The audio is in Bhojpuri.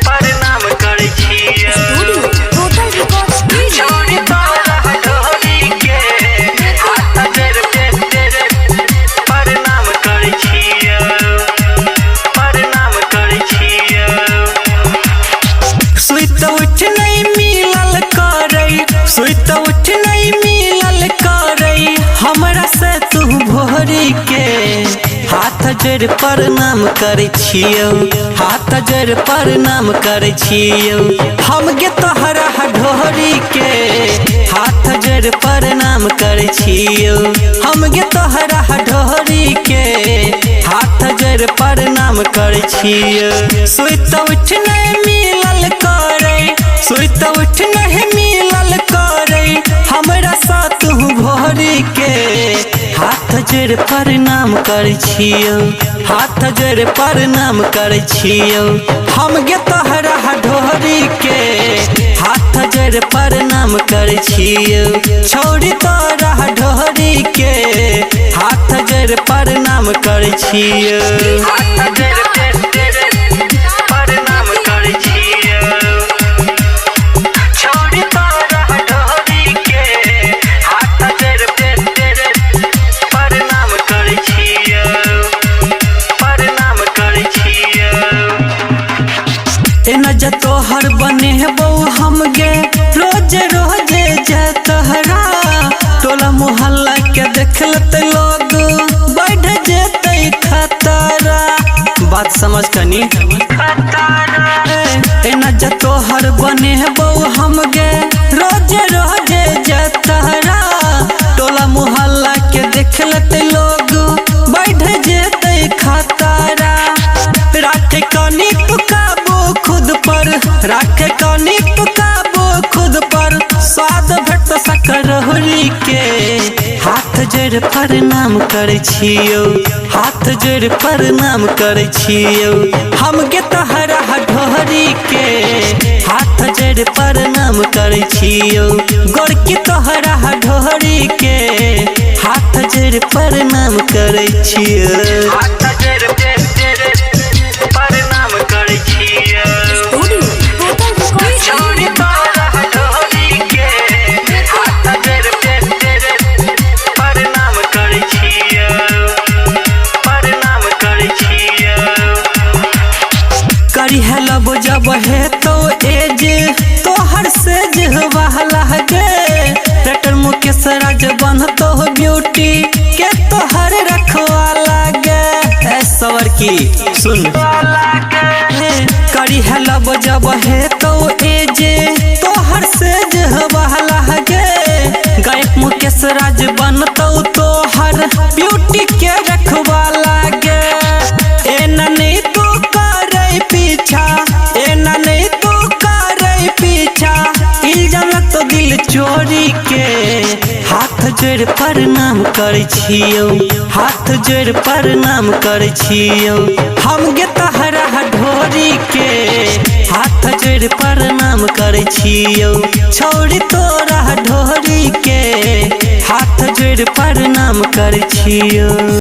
प्रणाम करै छियै। छोड़ी तोरा ढोरी के हाथ प्रणाम करै छियै। प्रणाम करै छियै। सुइत उठ नहीं मिलल करै, सुइत उठ नहीं मिलल करै हमरा से तू भोरी के हाथ जोड़ प्रणाम करै छियौ। हाथ जोड़ प्रणाम करै छियौ। हम गे तोहरा ढोरी के हाथ जोड़ प्रणाम करै छियौ। हम गे तोहरा ढोरी के हाथ जोड़ प्रणाम करै छियौ। सुइत उठ नहीं मिलल करै, सुइत उठ नहीं मिलल करै हमरा साथ तू भोरी के हाथ जोड़ प्रणाम करै छियौ। हाथ जोड़ प्रणाम करै छियौ। हम गे तोहरा ढोरी के हाथ जोड़ प्रणाम करै छियौ। छोड़ी तोरा ढोरी के हाथ जोड़ प्रणाम करै छियौ। हाथ जोड़ प्रणाम करै छियौ। छोड़ी तोरा ढोरी के हाथ जोड़ प्रणाम करै छियौ। प्रणाम करै छियौ। एना जे तोहर बनेबौ हम गे रोज रोज जे तोहरा टोला मोहल्ला के देख लेते लोग बढ़ जेते खतरा। बात समझ कनी। एना जे तोहर बनेबौ हम गे रोज रोज जे तोहरा टोला मोहल्ला के देख लेते लोग बढ़ जेते खतरा। राखे कनी तू काबू खुद पर, राखे कनी तू काबू खुद पर स्वाद भेट सकरहुली के हाथ जोड़ प्रणाम करै छियौ। हाथ जोड़ प्रणाम करै छियौ। हम गे तोहरा ढोरी के हाथ जोड़ प्रणाम करै छियौ। गोरकी तोहरा ढोरी के हाथ जोड़ प्रणाम करै छियौ। हाथ जोड़ प्रणाम करै छियौ। छोड़ी तोरा ढोरी के हाथ जोड़ प्रणाम करै छियौ। प्रणाम करै छियौ। करी हेलब जब हे तो एज तोहर से जहवाला गे डॉक्टर मुकेश राज बनतो ब्यूटी के तोहर रखवाला गे। सवर की सुन करी हेलब जब हे तो एज तोहर से जहवाला गे गायक मुकेश राज बनतो तोहर ब्यूटी के रखवाला गे। एना नहीं तू करे पीछा, एना नहीं तू करे पीछा इल्जाम तो दिल चोरी के हाथ जोड़ प्रणाम करै छियौ। हाथ जोड़ प्रणाम करै छियौ। हम गे तोहरा ढोरी के हाथ जोड़ प्रणाम करै छियौ। छोड़ी तोरा ढोरी के हाथ जोड़ प्रणाम करै छियौ।